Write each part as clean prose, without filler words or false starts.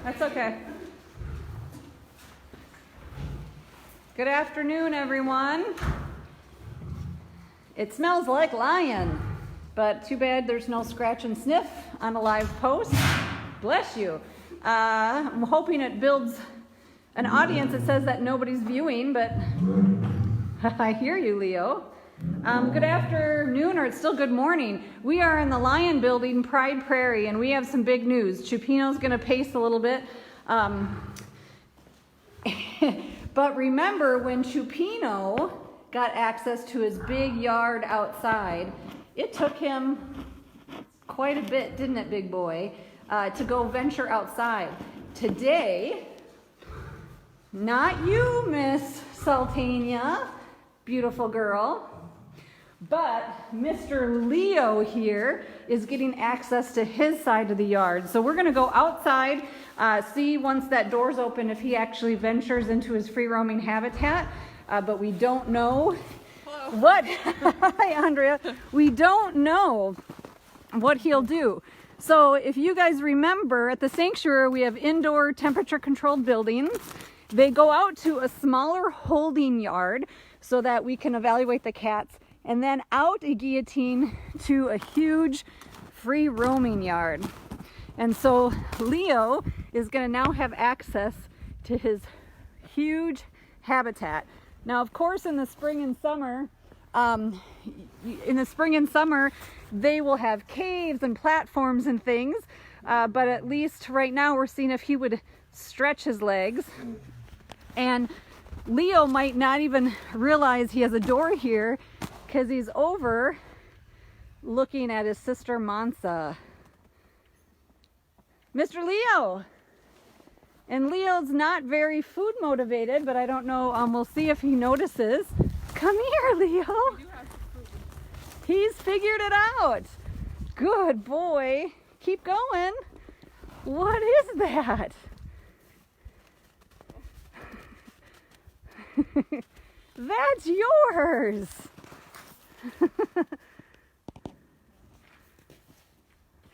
That's okay. Good afternoon, everyone. It smells like lion, but too bad there's no scratch and sniff on a live post. Bless you. I'm hoping it builds an audience. It says that nobody's viewing, but I hear you, Leo. Good afternoon, or it's still good morning. We are in the Lion Building, Prairie, and we have some big news. Chupino's going to pace a little bit. But remember, when Chupino got access to his big yard outside, it took him quite a bit, didn't it, big boy, to go venture outside. Today, not you, Miss Sultania, beautiful girl, but Mr. Leo here is getting access to his side of the yard. So we're going to go outside, see once that door's open if he actually ventures into his free-roaming habitat. But we don't know what. Hi, Andrea. We don't know what he'll do. So if you guys remember, at the sanctuary we have indoor temperature-controlled buildings. They go out to a smaller holding yard so that we can evaluate the cats, and then out a guillotine to a huge free roaming yard. And so Leo is going to now have access to his huge habitat. Now, of course, in the spring and summer, they will have caves and platforms and things, but at least right now we're seeing if he would stretch his legs. And Leo might not even realize he has a door here because he's over looking at his sister Mansa. Mr. Leo! And Leo's not very food motivated, but I don't know, we'll see if he notices. Come here, Leo! He's figured it out! Good boy! Keep going! What is that? That's yours!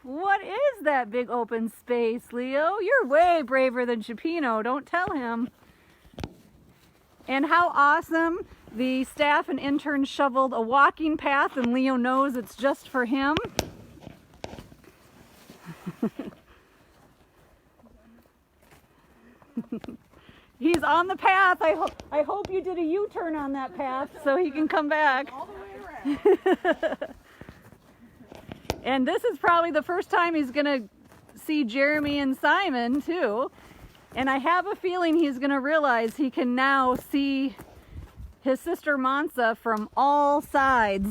What is that big open space, Leo? You're way braver than Chupino, don't tell him. And how awesome, the staff and interns shoveled a walking path and Leo knows it's just for him. He's on the path. I hope you did a U-turn on that path so he can come back. All the way around. And this is probably the first time he's going to see Jeremy and Simon too. And I have a feeling he's going to realize he can now see his sister Mansa from all sides.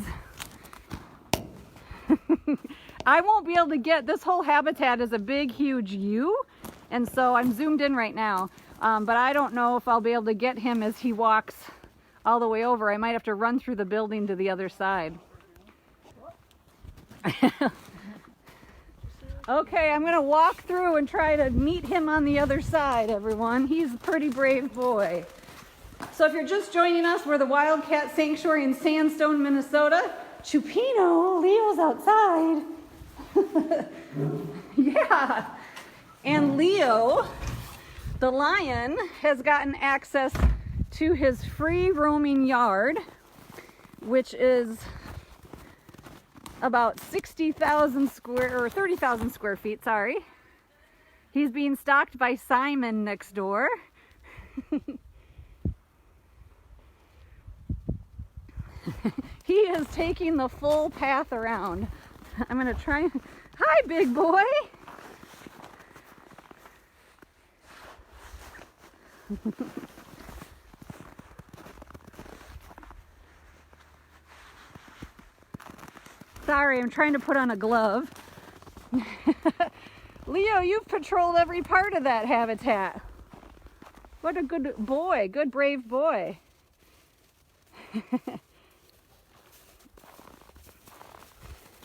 I won't be able to get, this whole habitat is a big, huge U. And so I'm zoomed in right now. But I don't know if I'll be able to get him as he walks all the way over. I might have to run through the building to the other side. Okay, I'm going to walk through and try to meet him on the other side, everyone. He's a pretty brave boy. So if you're just joining us, we're the Wildcat Sanctuary in Sandstone, Minnesota. Chupino, Leo's outside. Yeah. And Leo, the lion, has gotten access to his free roaming yard, which is about 30,000 square feet, sorry. He's being stalked by Simon next door. He is taking the full path around. I'm gonna try. Hi, big boy. Sorry, I'm trying to put on a glove. Leo, you've patrolled every part of that habitat. What a good boy, good brave boy.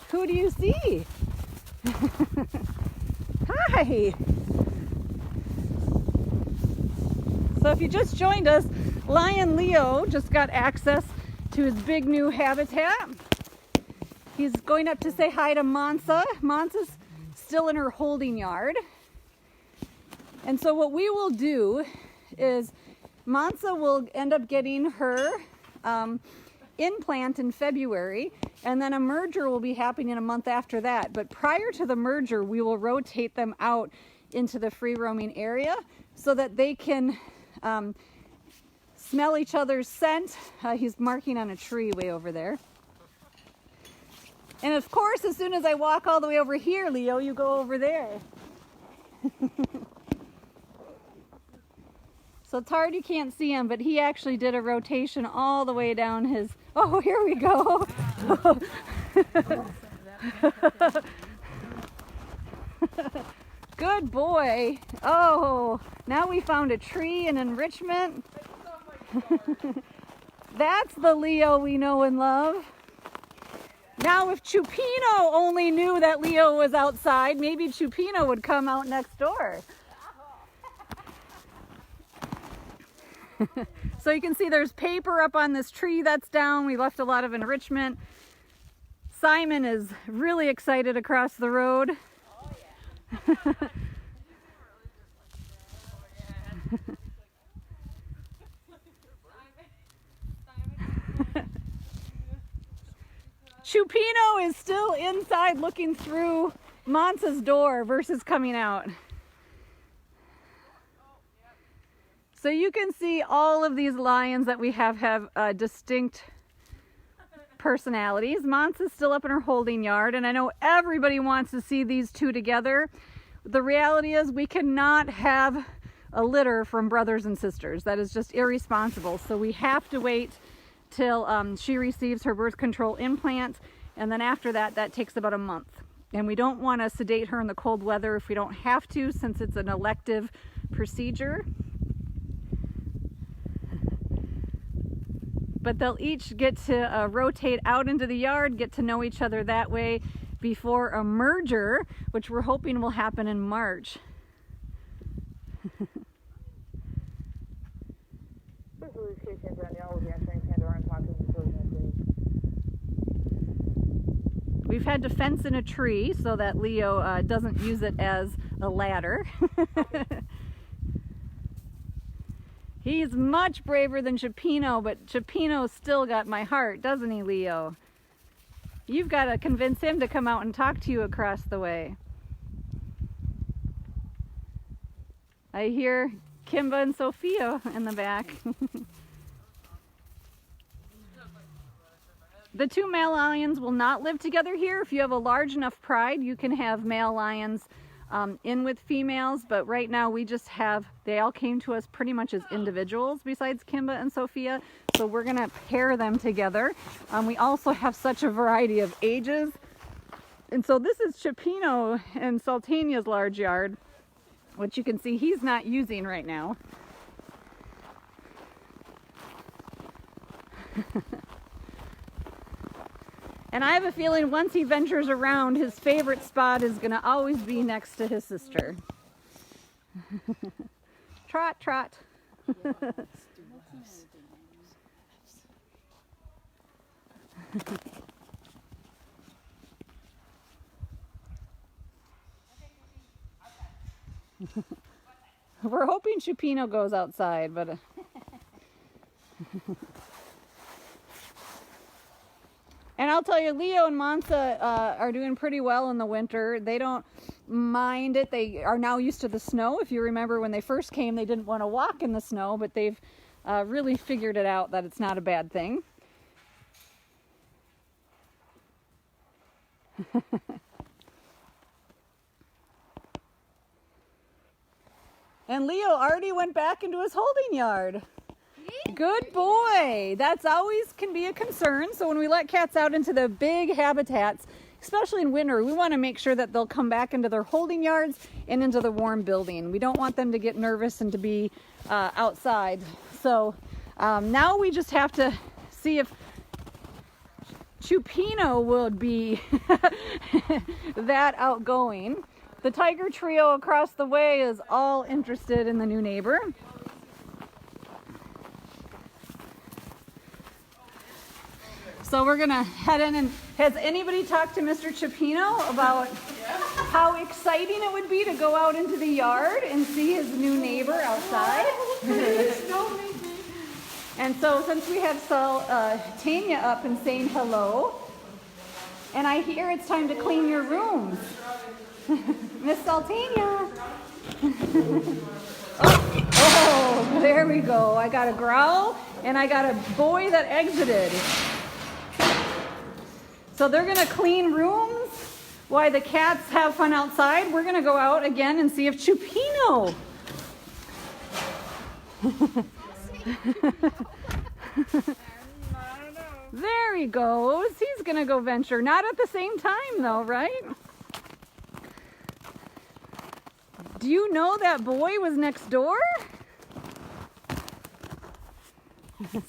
Who do you see? Hi. So if you just joined us, Lion Leo just got access to his big new habitat. He's going up to say hi to Mansa. Mansa's still in her holding yard. And so what we will do is Mansa will end up getting her implant in February, and then a merger will be happening a month after that. But prior to the merger, we will rotate them out into the free roaming area so that they can smell each other's scent. He's marking on a tree way over there. And of course, as soon as I walk all the way over here, Leo, you go over there. So it's hard you can't see him, but he actually did a rotation all the way down his... Oh, here we go. Good boy. Oh, now we found a tree in Enrichment. That's the Leo we know and love. Now if Chupino only knew that Leo was outside, maybe Chupino would come out next door. So you can see there's paper up on this tree that's down. We left a lot of Enrichment. Simon is really excited across the road. Oh, yeah. Chupino is still inside looking through Mansa's door versus coming out. So you can see all of these lions that we have distinct personalities. Mansa's still up in her holding yard, and I know everybody wants to see these two together. The reality is we cannot have a litter from brothers and sisters. That is just irresponsible. So we have to wait till she receives her birth control implant, and then after that, that takes about a month. And we don't want to sedate her in the cold weather if we don't have to, since it's an elective procedure. But they'll each get to rotate out into the yard, get to know each other that way before a merger, which we're hoping will happen in March. We've had to fence in a tree so that Leo doesn't use it as a ladder. He's much braver than Chupino, but Chupino's still got my heart, doesn't he, Leo? You've got to convince him to come out and talk to you across the way. I hear Kimba and Sophia in the back. The two male lions will not live together here. If you have a large enough pride, you can have male lions in with females, but right now we just have, they all came to us pretty much as individuals besides Kimba and Sophia, so we're gonna pair them together. We also have such a variety of ages, and so this is Chupino and Sultania's large yard, which you can see he's not using right now. And I have a feeling once he ventures around, his favorite spot is going to always be next to his sister. Trot, trot. We're hoping Chupino goes outside, but... And I'll tell you, Leo and Mansa are doing pretty well in the winter. They don't mind it. They are now used to the snow. If you remember when they first came, they didn't want to walk in the snow, but they've really figured it out that it's not a bad thing. And Leo already went back into his holding yard. Good boy. That's always can be a concern. So when we let cats out into the big habitats, especially in winter, we want to make sure that they'll come back into their holding yards and into the warm building. We don't want them to get nervous and to be outside. So now we just have to see if Chupino would be that outgoing. The tiger trio across the way is all interested in the new neighbor. So we're gonna head in and, has anybody talked to Mr. Chupino about how exciting it would be to go out into the yard and see his new neighbor outside. And so since we have Tanya up and saying hello, and I hear it's time to clean your rooms. Miss Saltania. Oh, there we go. I got a growl and I got a boy that exited. So they're gonna clean rooms while the cats have fun outside. We're gonna go out again and see if Chupino. There he goes. He's gonna go venture. Not at the same time though, right? Do you know that boy was next door?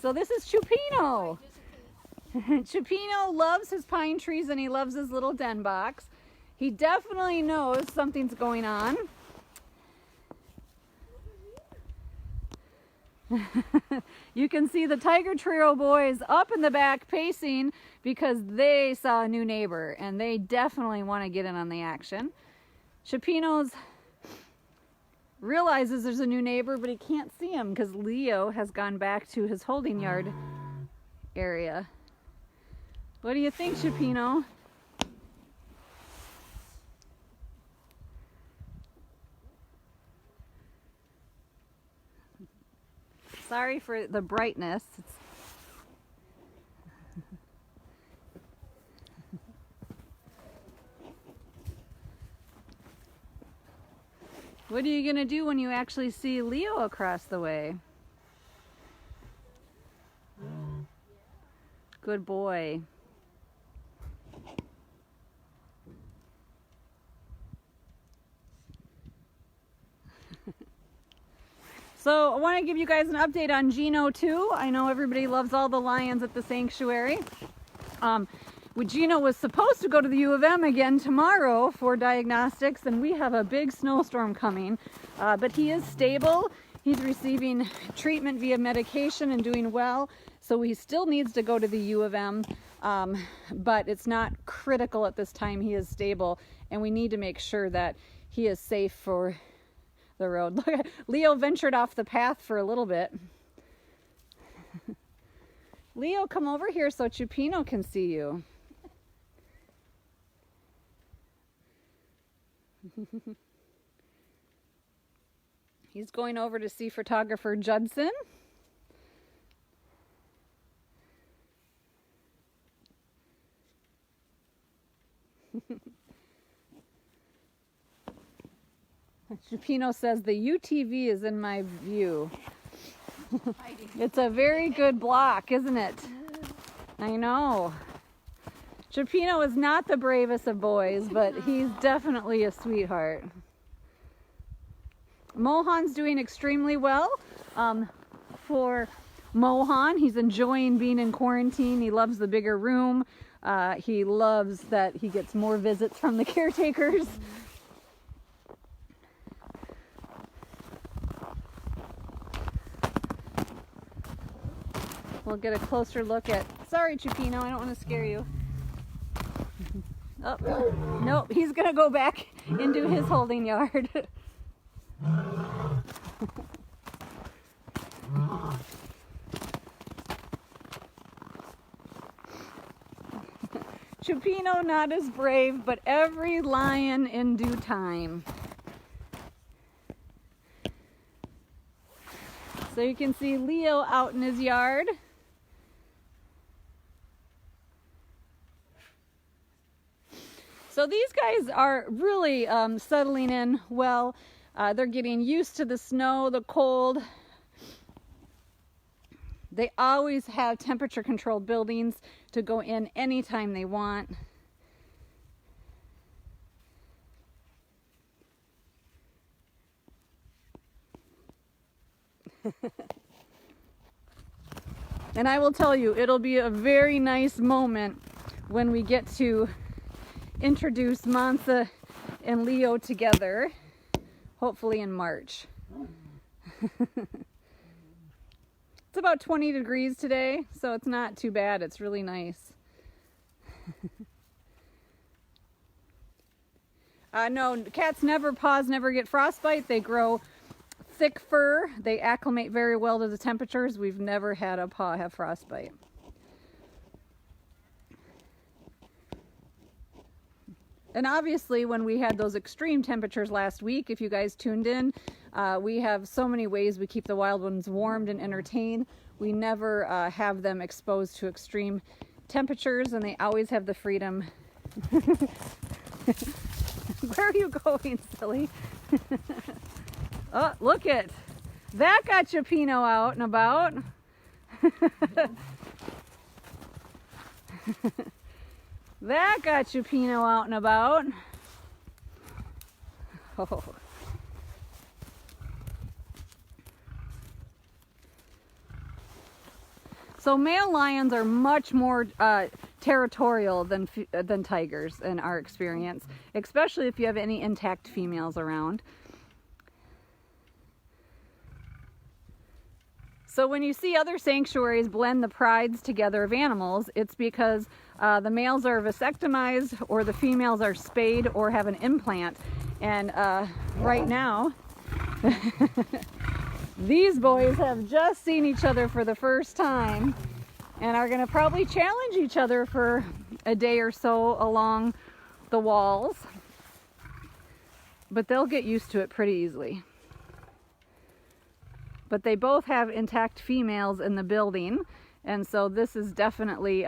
So this is Chupino. Chupino loves his pine trees and he loves his little den box. He definitely knows something's going on. You can see the Tiger Trio boys up in the back pacing because they saw a new neighbor and they definitely want to get in on the action. Chupino's realizes there's a new neighbor, but he can't see him because Leo has gone back to his holding yard area. What do you think, Chupino? Sorry for the brightness. What are you going to do when you actually see Leo across the way? Good boy. So I want to give you guys an update on Gino too. I know everybody loves all the lions at the sanctuary. Gino was supposed to go to the U of M again tomorrow for diagnostics, and we have a big snowstorm coming. But he is stable. He's receiving treatment via medication and doing well. So he still needs to go to the U of M, but it's not critical at this time. He is stable, and we need to make sure that he is safe for the road. Look at Leo ventured off the path for a little bit. Leo, come over here so Chupino can see you. He's going over to see photographer Judson. Chupino says the UTV is in my view. It's a very good block, isn't it? I know. Chupino is not the bravest of boys, but he's definitely a sweetheart. Mohan's doing extremely well. For Mohan, he's enjoying being in quarantine. He loves the bigger room. He loves that he gets more visits from the caretakers. We'll get a closer look at... Sorry, Chupino, I don't want to scare you. Oh, nope, he's going to go back into his holding yard. Chupino not as brave, but every lion in due time. So you can see Leo out in his yard. So these guys are really settling in well. They're getting used to the snow, the cold. They always have temperature controlled buildings to go in anytime they want. And I will tell you, it'll be a very nice moment when we get to introduce Mansa and Leo together, hopefully in March. It's about 20 degrees today, so it's not too bad. It's really nice. No, cats paws never get frostbite. They grow thick fur. They acclimate very well to the temperatures. We've never had a paw have frostbite. And obviously when we had those extreme temperatures last week, if you guys tuned in, we have so many ways we keep the wild ones warmed and entertained. We never have them exposed to extreme temperatures, and they always have the freedom. Where are you going, silly? Oh, look it. That got Chupino out and about. That got Chupino out and about. Oh. So male lions are much more territorial than tigers in our experience, especially if you have any intact females around. So when you see other sanctuaries blend the prides together of animals, it's because the males are vasectomized or the females are spayed or have an implant. And right now, these boys have just seen each other for the first time and are going to probably challenge each other for a day or so along the walls. But they'll get used to it pretty easily. But they both have intact females in the building, and so this is definitely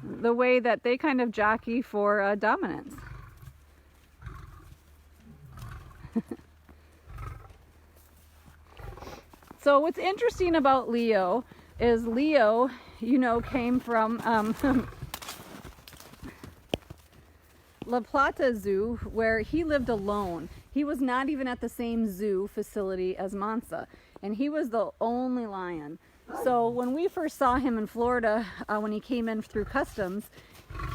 the way that they kind of jockey for dominance. So what's interesting about Leo is Leo, you know, came from La Plata Zoo, where he lived alone. He was not even at the same zoo facility as Mansa, and he was the only lion. So when we first saw him in Florida, when he came in through customs,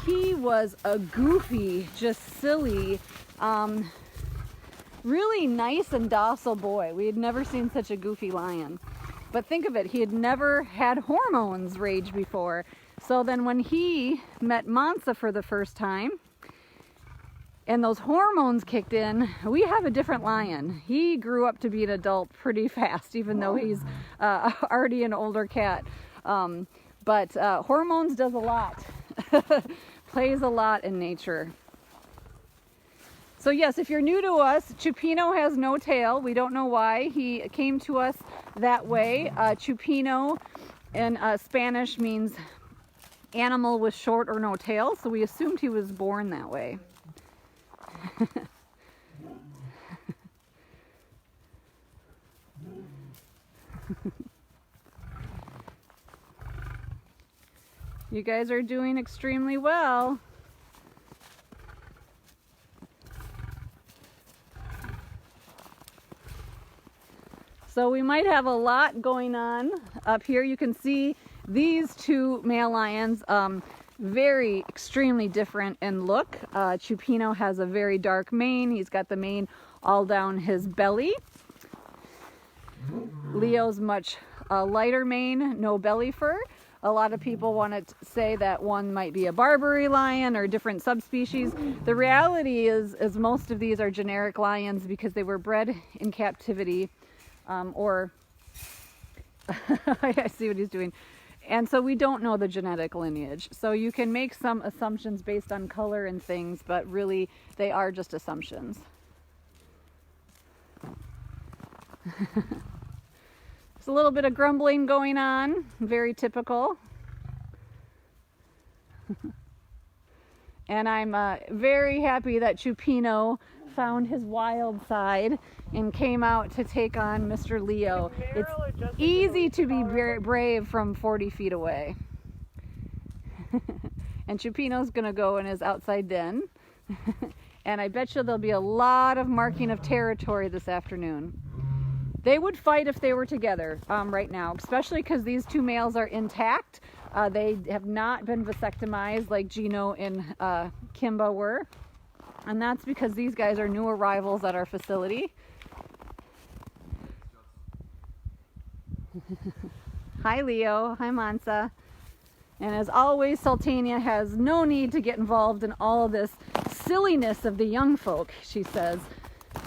he was a goofy, just silly, really nice and docile boy. We had never seen such a goofy lion. But think of it, he had never had hormones rage before. So then when he met Mansa for the first time, and those hormones kicked in, we have a different lion. He grew up to be an adult pretty fast, even though he's already an older cat. But hormones does a lot, plays a lot in nature. So yes, if you're new to us, Chupino has no tail. We don't know why he came to us that way. Chupino in Spanish means animal with short or no tail, so we assumed he was born that way. You guys are doing extremely well. So we might have a lot going on up here. You can see these two male lions, very extremely different in look. Chupino has a very dark mane. He's got the mane all down his belly. Leo's much lighter mane, no belly fur. A lot of people want to say that one might be a Barbary lion or different subspecies. The reality is most of these are generic lions because they were bred in captivity, or I see what he's doing. And so we don't know the genetic lineage. So you can make some assumptions based on color and things, but really they are just assumptions. There's a little bit of grumbling going on, very typical. And I'm very happy that Chupino found his wild side and came out to take on Mr. Leo. It's easy to be brave from 40 feet away. And Chupino's gonna go in his outside den. And I bet you there'll be a lot of marking of territory this afternoon. They would fight if they were together right now, especially because these two males are intact. They have not been vasectomized like Gino and Kimba were. And that's because these guys are new arrivals at our facility. Hi Leo, hi Mansa. And as always, Sultania has no need to get involved in all of this silliness of the young folk, she says.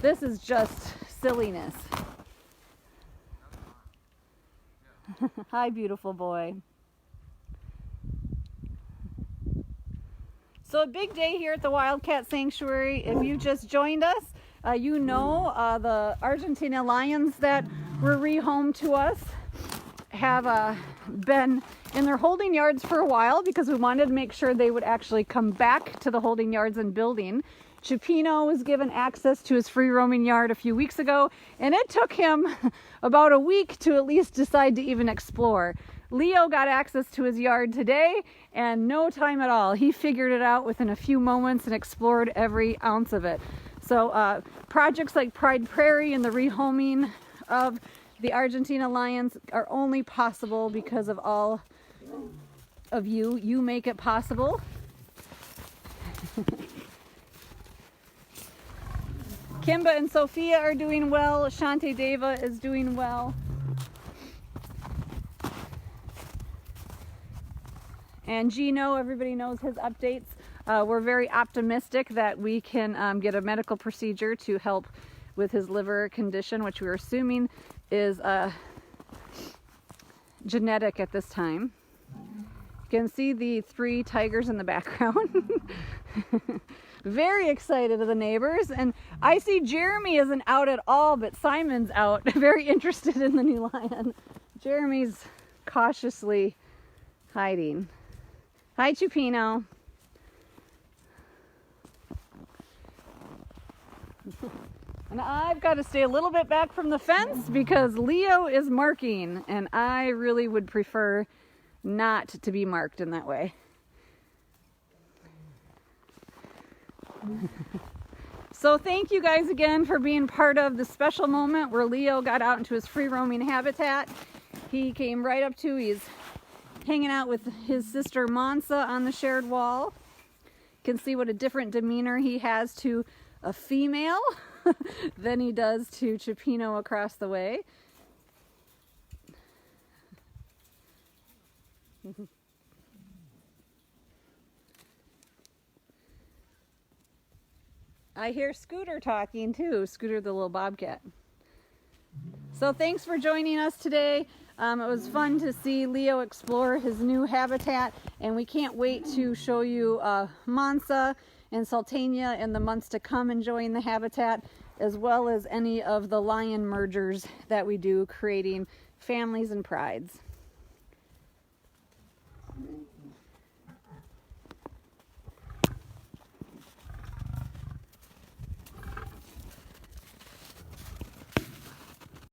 This is just silliness. Hi, beautiful boy. So a big day here at the Wildcat Sanctuary. If you just joined us, you know the Argentina lions that were rehomed to us have been in their holding yards for a while because we wanted to make sure they would actually come back to the holding yards and building. Chupino was given access to his free roaming yard a few weeks ago, and it took him about a week to at least decide to even explore. Leo got access to his yard today, and no time at all. He figured it out within a few moments and explored every ounce of it. So projects like Prairie and the rehoming of the Argentina lions are only possible because of all of you. You make it possible. Kimba and Sophia are doing well. Shante Deva is doing well. And Gino, everybody knows his updates. We're very optimistic that we can get a medical procedure to help with his liver condition, which we're assuming is genetic at this time. You can see the 3 tigers in the background. Very excited of the neighbors. And I see Jeremy isn't out at all, but Simon's out, very interested in the new lion. Jeremy's cautiously hiding. Hi, Chupino. And I've got to stay a little bit back from the fence because Leo is marking, and I really would prefer not to be marked in that way. So thank you guys again for being part of the special moment where Leo got out into his free roaming habitat. He came right up to, he's hanging out with his sister Mansa on the shared wall. You can see what a different demeanor he has to a female than he does to Chupino across the way. I hear Scooter talking too. Scooter, the little bobcat. So thanks for joining us today. It was fun to see Leo explore his new habitat, and we can't wait to show you Mansa and Sultania in the months to come enjoying the habitat, as well as any of the lion mergers that we do, creating families and prides.